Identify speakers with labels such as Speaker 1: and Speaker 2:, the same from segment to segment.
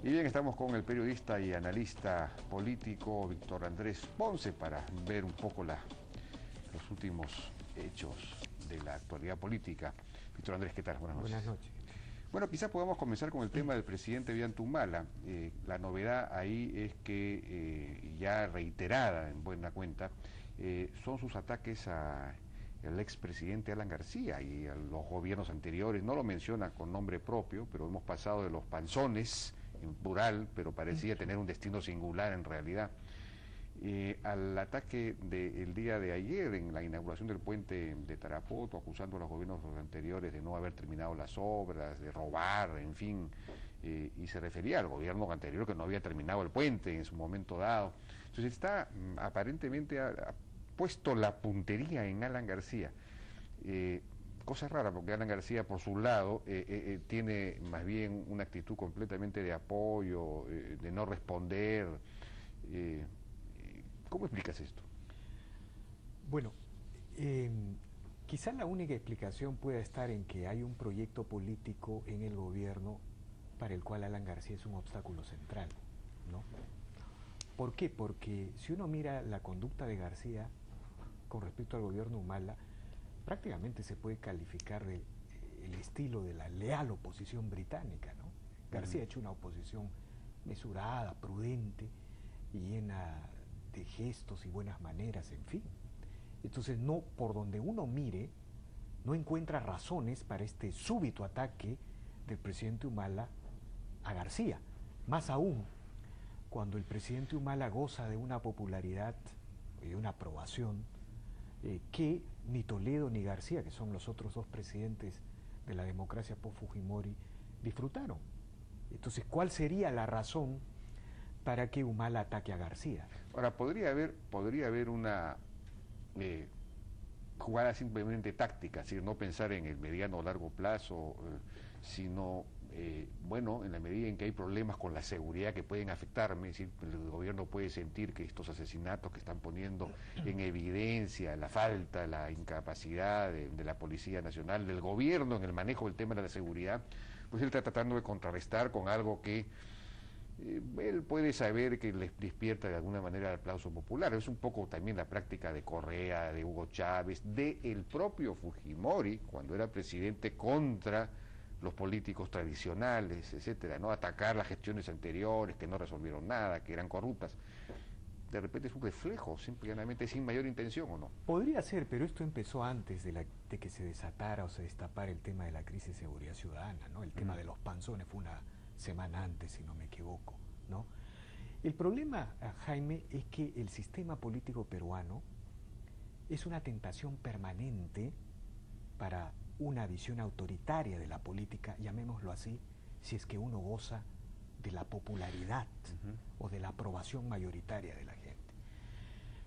Speaker 1: Y bien, estamos con el periodista y analista político Víctor Andrés Ponce para ver un poco los últimos hechos de la actualidad política. Víctor Andrés, ¿qué tal? Buenas noches.
Speaker 2: Buenas noches.
Speaker 1: Bueno, quizás podamos comenzar con el tema del presidente Ollanta. La novedad ahí es que, ya reiterada en buena cuenta, son sus ataques al expresidente Alan García y a los gobiernos anteriores. No lo menciona con nombre propio, pero hemos pasado de los panzones, en plural, pero parecía tener un destino singular en realidad, al ataque del día de ayer en la inauguración del puente de Tarapoto, acusando a los gobiernos anteriores de no haber terminado las obras, de robar, en fin, y se refería al gobierno anterior que no había terminado el puente en su momento dado. Entonces está aparentemente ha puesto la puntería en Alan García. Cosa rara, porque Alan García, por su lado, tiene más bien una actitud completamente de apoyo, de no responder. ¿Cómo explicas esto?
Speaker 2: Bueno, quizás la única explicación pueda estar en que hay un proyecto político en el gobierno para el cual Alan García es un obstáculo central, ¿no? ¿Por qué? Porque si uno mira la conducta de García con respecto al gobierno Humala, prácticamente se puede calificar de el estilo de la leal oposición británica, ¿no? García ha hecho una oposición mesurada, prudente y llena de gestos y buenas maneras, en fin. Entonces, no, por donde uno mire, no encuentra razones para este súbito ataque del presidente Humala a García. Más aún, cuando el presidente Humala goza de una popularidad y de una aprobación que ni Toledo ni García, que son los otros dos presidentes de la democracia post-Fujimori, disfrutaron. Entonces, ¿cuál sería la razón para que Humala ataque a García?
Speaker 1: Ahora, podría haber una jugada simplemente táctica, es decir, no pensar en el mediano o largo plazo, sino, bueno, en la medida en que hay problemas con la seguridad que pueden afectarme, es decir, el gobierno puede sentir que estos asesinatos que están poniendo en evidencia la falta, la incapacidad de la Policía Nacional, del gobierno en el manejo del tema de la seguridad, pues él está tratando de contrarrestar con algo que él puede saber que les despierta de alguna manera el aplauso popular. Es un poco también la práctica de Correa, de Hugo Chávez, de el propio Fujimori cuando era presidente, contra los políticos tradicionales, etcétera, ¿no? Atacar las gestiones anteriores que no resolvieron nada, que eran corruptas. De repente es un reflejo, simplemente sin mayor intención, ¿o no?
Speaker 2: Podría ser, pero esto empezó antes de que se desatara o se destapara el tema de la crisis de seguridad ciudadana, ¿no? El tema de los panzones fue una semana antes, si no me equivoco, ¿no? El problema, Jaime, es que el sistema político peruano es una tentación permanente para una visión autoritaria de la política, llamémoslo así, si es que uno goza de la popularidad o de la aprobación mayoritaria de la gente.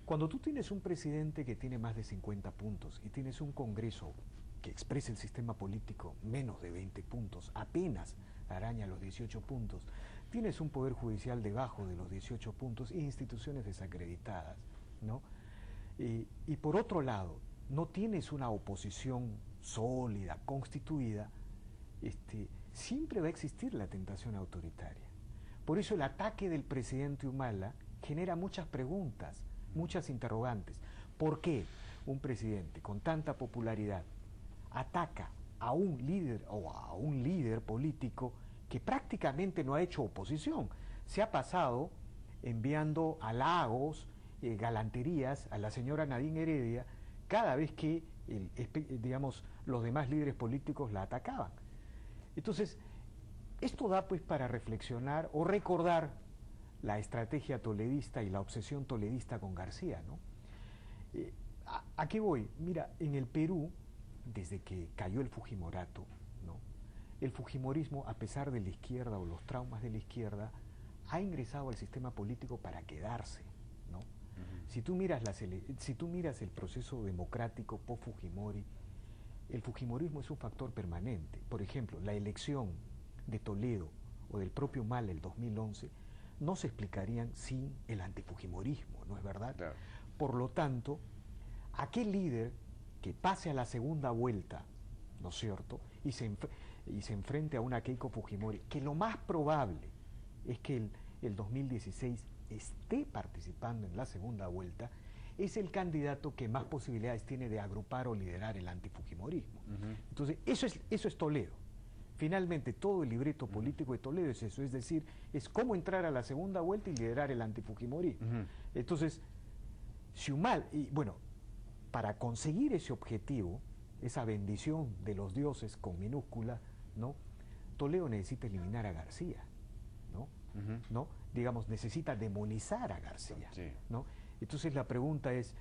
Speaker 2: Cuando tú tienes un presidente que tiene más de 50 puntos y tienes un Congreso que expresa el sistema político menos de 20 puntos, apenas araña los 18 puntos, tienes un poder judicial debajo de los 18 puntos e instituciones desacreditadas, ¿no? Y por otro lado, no tienes una oposición sólida, constituida, siempre va a existir la tentación autoritaria. Por eso el ataque del presidente Humala genera muchas preguntas, muchas interrogantes. ¿Por qué un presidente con tanta popularidad ataca a un líder o a un líder político que prácticamente no ha hecho oposición? Se ha pasado enviando halagos, galanterías a la señora Nadine Heredia cada vez que, digamos, los demás líderes políticos la atacaban. Entonces, esto da pues para reflexionar o recordar la estrategia toledista y la obsesión toledista con García, ¿no? ¿A qué voy? Mira, en el Perú, desde que cayó el Fujimorato, ¿no?, el Fujimorismo, a pesar de la izquierda o los traumas de la izquierda, ha ingresado al sistema político para quedarse, ¿no? Si tú miras el proceso democrático post-Fujimori, el Fujimorismo es un factor permanente. Por ejemplo, la elección de Toledo o del propio Humala el 2011 no se explicarían sin el antifujimorismo, ¿no es verdad?
Speaker 1: Claro.
Speaker 2: Por lo tanto, aquel líder que pase a la segunda vuelta, ¿no es cierto?, y se enfrente a una Keiko Fujimori, que lo más probable es que el 2016 esté participando en la segunda vuelta, es el candidato que más posibilidades tiene de agrupar o liderar el antifujimorismo. Entonces, eso es Toledo. Finalmente, todo el libreto político de Toledo es eso, es decir, es cómo entrar a la segunda vuelta y liderar el antifujimorismo. Entonces, para conseguir ese objetivo, esa bendición de los dioses con minúscula, ¿no? Toledo necesita eliminar a García, ¿no? Digamos, necesita demonizar a García, ¿no? Entonces la pregunta es,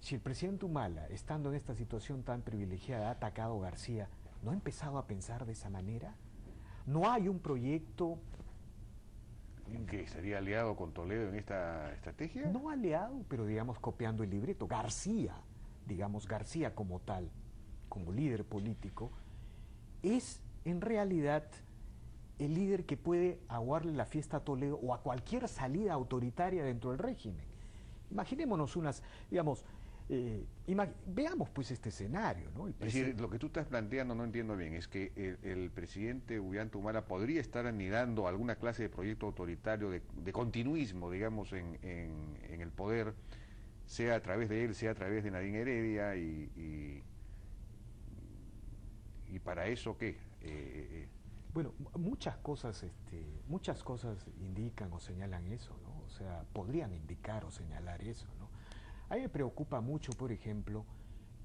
Speaker 2: si el presidente Humala, estando en esta situación tan privilegiada, ha atacado a García, ¿no ha empezado a pensar de esa manera? ¿No hay un proyecto
Speaker 1: que estaría aliado con Toledo en esta estrategia?
Speaker 2: No aliado, pero digamos copiando el libreto. García como tal, como líder político, es en realidad el líder que puede aguarle la fiesta a Toledo o a cualquier salida autoritaria dentro del régimen. Imaginémonos veamos pues este escenario, ¿no?
Speaker 1: Es decir, lo que tú estás planteando, no entiendo bien, es que el presidente Ollanta Humala podría estar anidando alguna clase de proyecto autoritario, de continuismo, digamos, en el poder, sea a través de él, sea a través de Nadine Heredia, y para eso, ¿qué?
Speaker 2: Bueno, muchas cosas indican o señalan eso, ¿no? O sea, podrían indicar o señalar eso, ¿no? A mí me preocupa mucho, por ejemplo,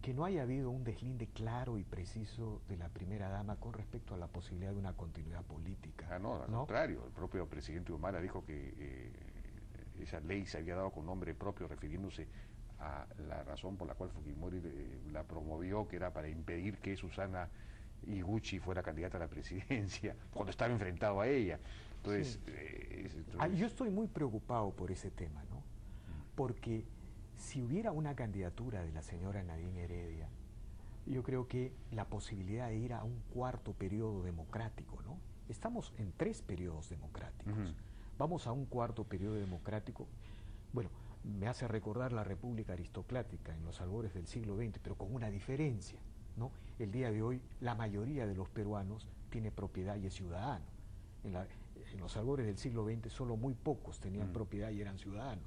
Speaker 2: que no haya habido un deslinde claro y preciso de la primera dama con respecto a la posibilidad de una continuidad política.
Speaker 1: No, al contrario, el propio presidente Humala dijo que esa ley se había dado con nombre propio, refiriéndose a la razón por la cual Fujimori la promovió, que era para impedir que Susana Higuchi fuera candidata a la presidencia, cuando estaba enfrentado a ella. Entonces,
Speaker 2: yo estoy muy preocupado por ese tema, ¿no? Porque si hubiera una candidatura de la señora Nadine Heredia, yo creo que la posibilidad de ir a un cuarto periodo democrático, ¿no? Estamos en 3 periodos democráticos. Vamos a un cuarto periodo democrático. Bueno, me hace recordar la República Aristocrática en los albores del siglo XX, pero con una diferencia, ¿no? El día de hoy la mayoría de los peruanos tiene propiedad y es ciudadano. En los albores del siglo XX solo muy pocos tenían propiedad y eran ciudadanos.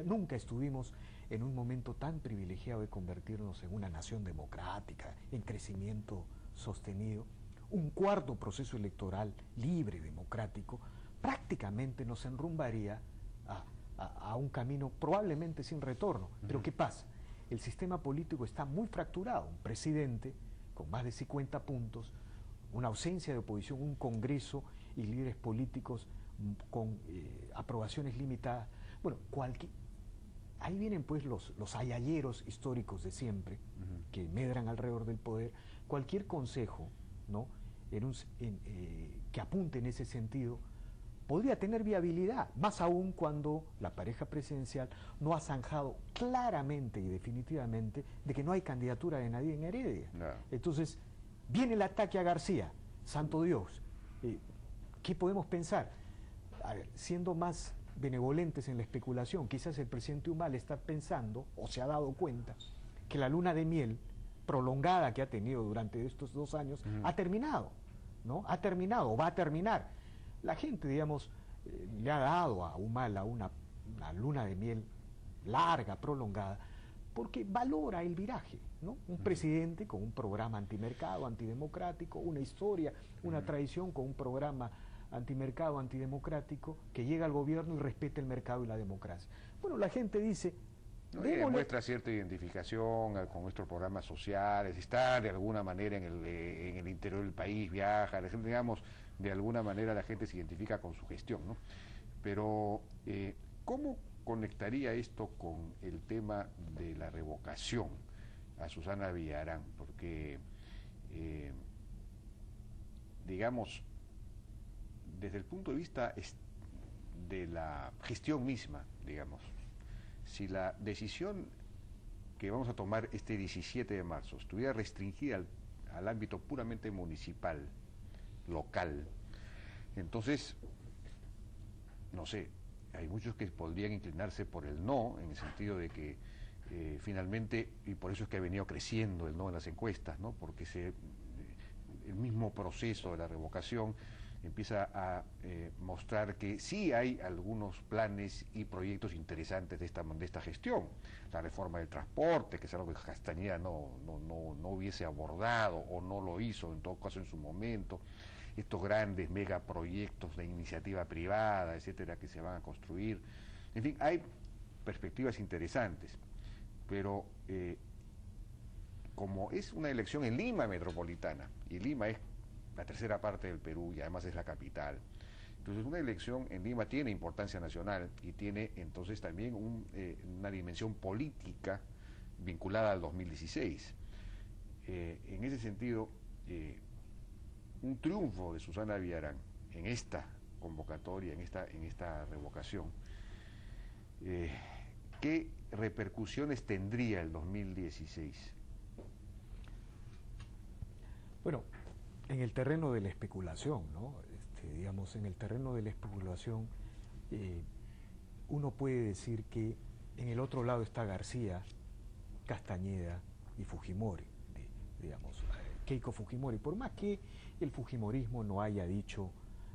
Speaker 2: Nunca estuvimos en un momento tan privilegiado de convertirnos en una nación democrática, en crecimiento sostenido. Un cuarto proceso electoral libre, democrático, prácticamente nos enrumbaría a un camino probablemente sin retorno. Pero ¿qué pasa? El sistema político está muy fracturado. Un presidente con más de 50 puntos, una ausencia de oposición, un Congreso y líderes políticos con aprobaciones limitadas. Bueno, ahí vienen pues los ayayeros históricos de siempre, que medran alrededor del poder. Cualquier consejo, ¿no? Que apunte en ese sentido podría tener viabilidad, más aún cuando la pareja presidencial no ha zanjado claramente y definitivamente de que no hay candidatura de Nadine Heredia. No. Entonces, viene el ataque a García, santo Dios. ¿Qué podemos pensar? A ver, siendo más benevolentes en la especulación, quizás el presidente Humala está pensando, o se ha dado cuenta, que la luna de miel prolongada que ha tenido durante estos 2 años ha terminado, ¿no? Ha terminado, o va a terminar. La gente, digamos, le ha dado a Humala una luna de miel larga, prolongada, porque valora el viraje, ¿no? Un presidente con un programa antimercado, antidemocrático, una historia, una tradición con un programa antimercado, antidemocrático, que llega al gobierno y respeta el mercado y la democracia. Bueno, la gente dice...
Speaker 1: Demuestra cierta identificación con nuestros programas sociales, está de alguna manera en el interior del país, viaja, la gente, digamos, de alguna manera la gente se identifica con su gestión, ¿no? Pero, ¿cómo conectaría esto con el tema de la revocación a Susana Villarán? Porque, digamos, desde el punto de vista de la gestión misma, digamos, si la decisión que vamos a tomar este 17 de marzo estuviera restringida al ámbito puramente municipal, local, entonces, no sé, hay muchos que podrían inclinarse por el no, en el sentido de que finalmente, y por eso es que ha venido creciendo el no en las encuestas, ¿no? Porque el mismo proceso de la revocación empieza a mostrar que sí hay algunos planes y proyectos interesantes de esta gestión. La reforma del transporte, que es algo que Castañeda no hubiese abordado o no lo hizo en todo caso en su momento, estos grandes megaproyectos de iniciativa privada, etcétera, que se van a construir. En fin, hay perspectivas interesantes, pero como es una elección en Lima metropolitana, y Lima es la tercera parte del Perú y además es la capital, entonces una elección en Lima tiene importancia nacional y tiene entonces también una dimensión política vinculada al 2016. En ese sentido, un triunfo de Susana Villarán en esta convocatoria, en esta revocación, ¿qué repercusiones tendría el 2016?
Speaker 2: Bueno, en el terreno de la especulación, ¿no? Digamos, en el terreno de la especulación, uno puede decir que en el otro lado está García, Castañeda y Fujimori, digamos, Keiko Fujimori. Por más que el fujimorismo no haya dicho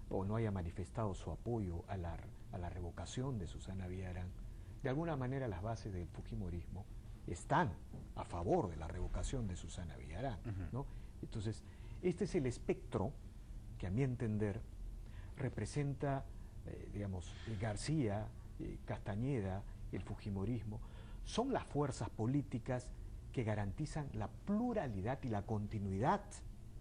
Speaker 2: o no haya manifestado su apoyo a la revocación de Susana Villarán, de alguna manera las bases del fujimorismo están a favor de la revocación de Susana Villarán, ¿no? Entonces, este es el espectro que a mi entender representa, digamos, García, Castañeda, el fujimorismo, son las fuerzas políticas que garantizan la pluralidad y la continuidad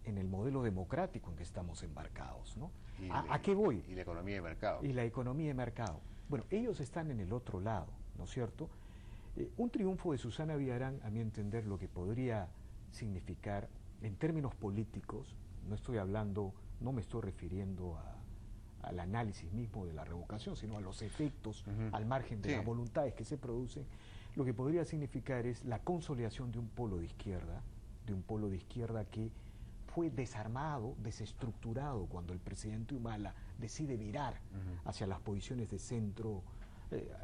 Speaker 2: en el modelo democrático en que estamos embarcados, ¿no? ¿A qué voy?
Speaker 1: Y la economía de mercado.
Speaker 2: Y la economía de mercado. Bueno, ellos están en el otro lado, ¿no es cierto? Un triunfo de Susana Villarán, a mi entender, lo que podría significar en términos políticos, no me estoy refiriendo al análisis mismo de la revocación, sino a los efectos al margen de las voluntades que se producen, lo que podría significar es la consolidación de un polo de izquierda que fue desarmado, desestructurado cuando el presidente Humala decide virar hacia las posiciones de centro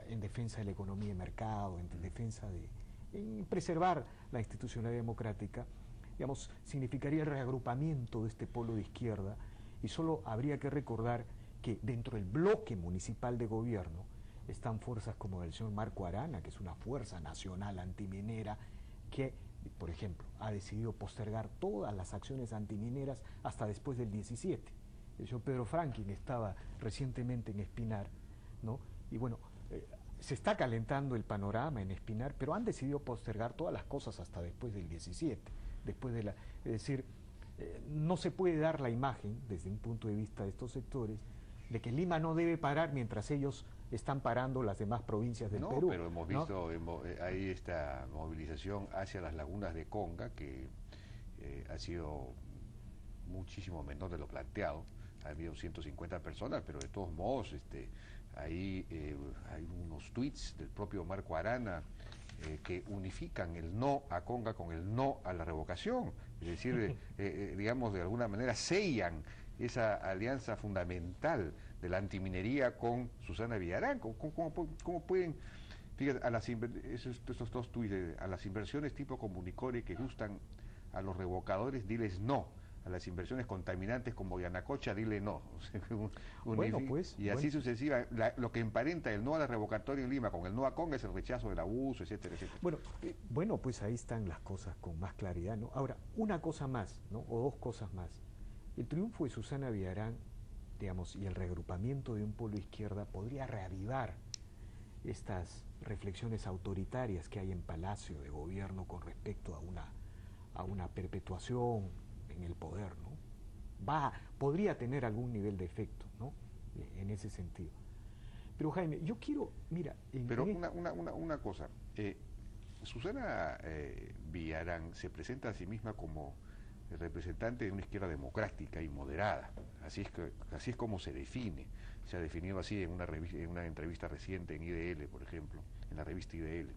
Speaker 2: en defensa de la economía de mercado, en defensa en preservar la institucionalidad democrática. Digamos, significaría el reagrupamiento de este polo de izquierda, y solo habría que recordar que dentro del bloque municipal de gobierno están fuerzas como el señor Marco Arana, que es una fuerza nacional antiminera, que, por ejemplo, ha decidido postergar todas las acciones antimineras hasta después del 17. El señor Pedro Franklin estaba recientemente en Espinar, ¿no? Y bueno, se está calentando el panorama en Espinar, pero han decidido postergar todas las cosas hasta después del 17. Es decir, no se puede dar la imagen, desde un punto de vista de estos sectores, de que Lima no debe parar mientras ellos están parando las demás provincias del Perú.
Speaker 1: Pero hemos visto ahí esta movilización hacia las lagunas de Conga, que ha sido muchísimo menor de lo planteado. Ha habido 150 personas, pero de todos modos ahí hay unos tweets del propio Marco Arana que unifican el no a Conga con el no a la revocación, es decir, digamos, de alguna manera sellan esa alianza fundamental de la antiminería con Susana Villarán. ¿Cómo pueden, fíjate, estos dos tuits, a las inversiones tipo Comunicore que gustan a los revocadores, diles no? A las inversiones contaminantes como Yanacocha, dile no. Y así sucesiva. Lo que emparenta el no a la revocatoria en Lima con el no a Conga es el rechazo del abuso, etcétera, etcétera.
Speaker 2: Bueno, pues ahí están las cosas con más claridad, ¿no? Ahora, una cosa más, ¿no? O dos cosas más. El triunfo de Susana Villarán, digamos, y el reagrupamiento de un polo izquierda podría reavivar estas reflexiones autoritarias que hay en Palacio de Gobierno con respecto a una perpetuación en el poder, ¿no? Podría tener algún nivel de efecto, ¿no? En ese sentido. Pero Jaime, yo quiero, mira...
Speaker 1: Una cosa, Susana Villarán se presenta a sí misma como representante de una izquierda democrática y moderada, así es como se define. Se ha definido así en una entrevista reciente en IDL, por ejemplo, en la revista IDL.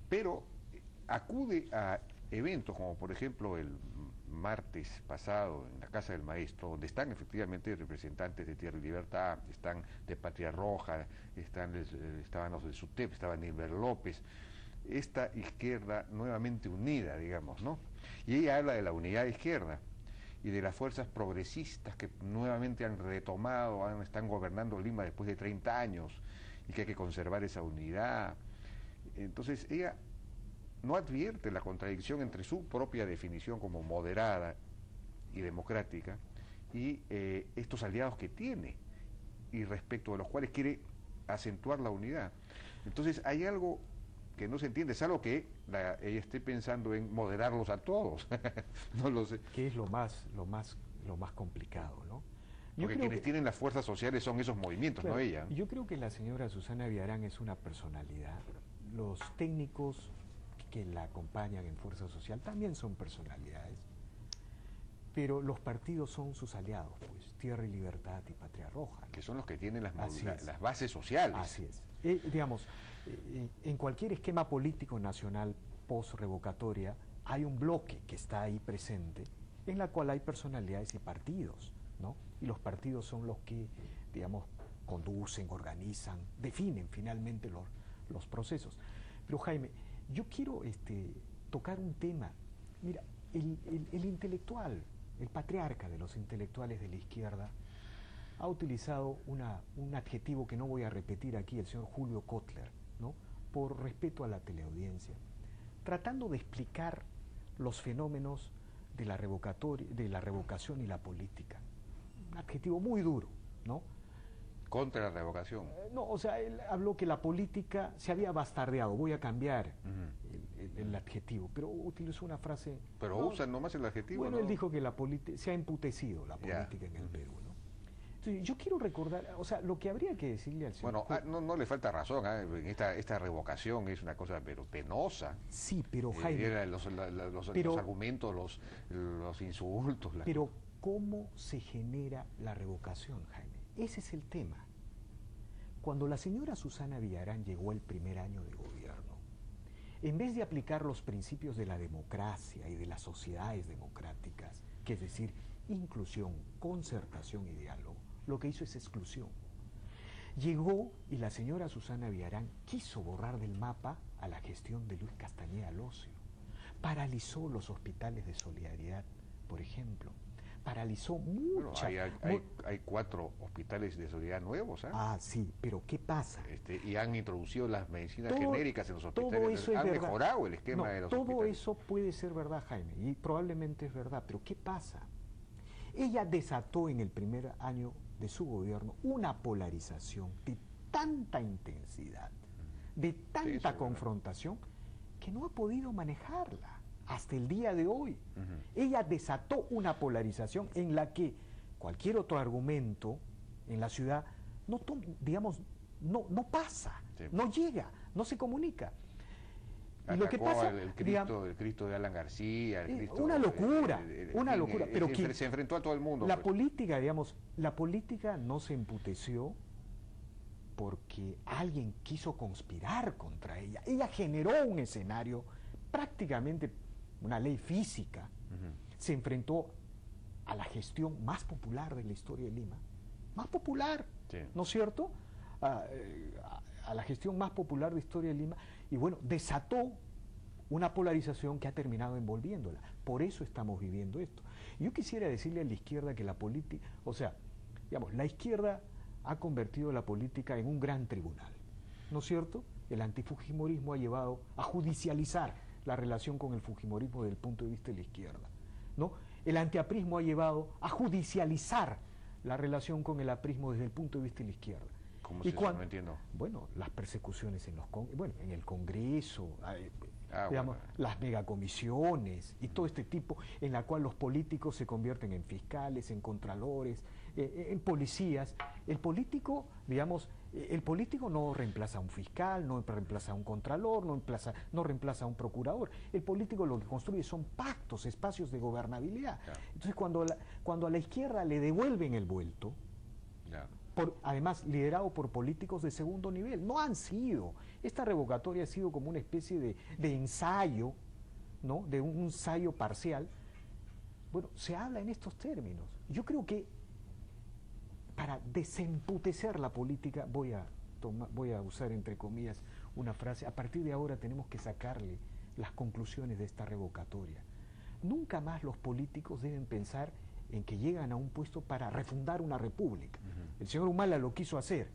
Speaker 1: Pero acude a eventos como por ejemplo el martes pasado en la Casa del Maestro, donde están efectivamente representantes de Tierra y Libertad, están de Patria Roja, estaban los de SUTEP, estaba Nilber López, esta izquierda nuevamente unida, digamos, ¿no? Y ella habla de la unidad de izquierda. y de las fuerzas progresistas que nuevamente han retomado, están gobernando Lima después de 30 años y que hay que conservar esa unidad. Entonces ella no advierte la contradicción entre su propia definición como moderada y democrática y estos aliados que tiene y respecto de los cuales quiere acentuar la unidad. Entonces hay algo que no se entiende, es algo que ella esté pensando en moderarlos a todos. No lo sé.
Speaker 2: Que es lo más complicado, ¿no?
Speaker 1: Porque quienes tienen las fuerzas sociales son esos movimientos,
Speaker 2: claro,
Speaker 1: no ella.
Speaker 2: Yo creo que la señora Susana Villarán es una personalidad. Los técnicos que la acompañan en Fuerza Social también son personalidades, pero los partidos son sus aliados, pues, Tierra y Libertad y Patria Roja, ¿no?
Speaker 1: Que son los que tienen las bases sociales.
Speaker 2: Así es. Digamos, en cualquier esquema político nacional post-revocatoria hay un bloque que está ahí presente, en la cual hay personalidades y partidos, ¿no? Y los partidos son los que, digamos, conducen, organizan, definen finalmente los procesos. Pero Jaime, yo quiero tocar un tema. Mira, el intelectual, el patriarca de los intelectuales de la izquierda, ha utilizado un adjetivo que no voy a repetir aquí, el señor Julio Kotler, ¿no? Por respeto a la teleaudiencia, tratando de explicar los fenómenos de la revocación y la política. Un adjetivo muy duro, ¿no?
Speaker 1: Contra la revocación.
Speaker 2: No, o sea, él habló que la política se había bastardeado, voy a cambiar el adjetivo, pero utilizó una frase...
Speaker 1: Pero
Speaker 2: no,
Speaker 1: usan nomás el adjetivo,
Speaker 2: bueno,
Speaker 1: ¿no?
Speaker 2: él dijo que se ha emputecido la política en el Perú, ¿no? Entonces, yo quiero recordar, o sea, lo que habría que decirle al señor...
Speaker 1: Bueno, no le falta razón, esta revocación es una cosa pero penosa.
Speaker 2: Sí, pero Jaime...
Speaker 1: Los argumentos, los insultos...
Speaker 2: Pero, ¿cómo se genera la revocación, Jaime? Ese es el tema. Cuando la señora Susana Villarán llegó el primer año de gobierno, en vez de aplicar los principios de la democracia y de las sociedades democráticas, que es decir, inclusión, concertación y diálogo, lo que hizo es exclusión. Llegó y la señora Susana Villarán quiso borrar del mapa a la gestión de Luis Castañeda Locio. Paralizó los hospitales de Solidaridad, por ejemplo. Paralizó muchas...
Speaker 1: Bueno, hay 4 hospitales de solidaridad nuevos.
Speaker 2: Sí, pero ¿qué pasa?
Speaker 1: Y han introducido las medicinas genéricas en los hospitales.
Speaker 2: Todo eso
Speaker 1: han
Speaker 2: es
Speaker 1: mejorado el esquema de los hospitales.
Speaker 2: Todo eso puede ser verdad, Jaime, y probablemente es verdad, pero ¿qué pasa? Ella desató en el primer año de su gobierno una polarización de tanta intensidad, de tanta confrontación, que no ha podido manejarla hasta el día de hoy. Ella desató una polarización en la que cualquier otro argumento en la ciudad no pasa, no llega, no se comunica.
Speaker 1: Y lo que pasa, el Cristo de Alan García,
Speaker 2: una locura, pero que
Speaker 1: se enfrentó a todo el mundo.
Speaker 2: La política, la política no se emputeció porque alguien quiso conspirar contra ella. Ella generó un escenario, prácticamente una ley física. Se enfrentó a la gestión más popular de la historia de Lima, más popular, ¿no es cierto? A la gestión más popular de la historia de Lima, y bueno, desató una polarización que ha terminado envolviéndola. Por eso estamos viviendo esto. Yo quisiera decirle a la izquierda que la política, o sea, la izquierda ha convertido la política en un gran tribunal, ¿no es cierto? El antifujimorismo ha llevado a judicializar la relación con el fujimorismo desde el punto de vista de la izquierda, ¿no? El antiaprismo ha llevado a judicializar la relación con el aprismo desde el punto de vista de la izquierda.
Speaker 1: ¿Cómo es eso? No entiendo.
Speaker 2: Bueno, las persecuciones en el Congreso,
Speaker 1: bueno.
Speaker 2: las megacomisiones y todo este tipo, en la cual los políticos se convierten en fiscales, en contralores, en policías. El político no reemplaza a un fiscal, no reemplaza a un contralor, no reemplaza a un procurador. El político lo que construye son pactos, espacios de gobernabilidad. Claro. Entonces, cuando a la izquierda le devuelven el vuelto, claro, además liderado por políticos de segundo nivel, no han sido. Esta revocatoria ha sido como una especie de ensayo, ¿no? De un ensayo parcial. Bueno, se habla en estos términos. Yo creo que para desemputecer la política, voy a usar entre comillas una frase, a partir de ahora tenemos que sacarle las conclusiones de esta revocatoria. Nunca más los políticos deben pensar en que llegan a un puesto para refundar una república. El señor Humala lo quiso hacer,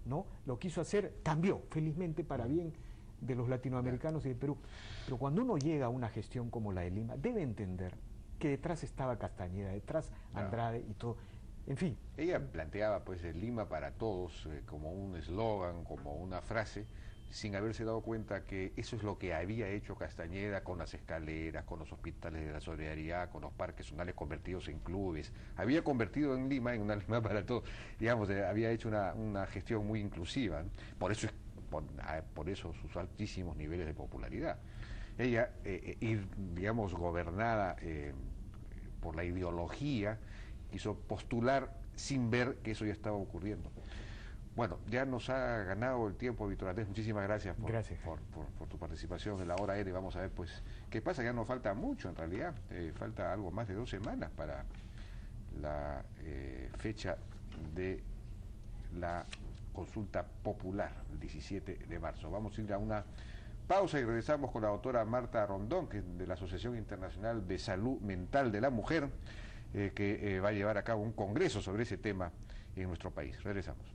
Speaker 2: ¿no? Lo quiso hacer, cambió, felizmente para bien de los latinoamericanos y de Perú. Pero cuando uno llega a una gestión como la de Lima, debe entender que detrás estaba Castañeda, detrás Andrade y todo. En fin.
Speaker 1: Ella planteaba pues el Lima para todos como un eslogan, como una frase, sin haberse dado cuenta que eso es lo que había hecho Castañeda con las escaleras, con los hospitales de la solidaridad, con los parques zonales convertidos en clubes. Había convertido en Lima en una Lima para todos. Digamos, había hecho una gestión muy inclusiva, ¿no? Por eso sus altísimos niveles de popularidad. Ella, digamos, gobernada por la ideología, quiso postular sin ver que eso ya estaba ocurriendo. Bueno, ya nos ha ganado el tiempo, Víctor Andrés. Muchísimas gracias por tu participación en la hora N. Vamos a ver pues qué pasa. Ya no falta mucho en realidad. Falta algo más de 2 semanas para la fecha de la consulta popular, el 17 de marzo. Vamos a ir a una pausa y regresamos con la doctora Marta Rondón, que es de la Asociación Internacional de Salud Mental de la Mujer, que va a llevar a cabo un congreso sobre ese tema en nuestro país. Regresamos.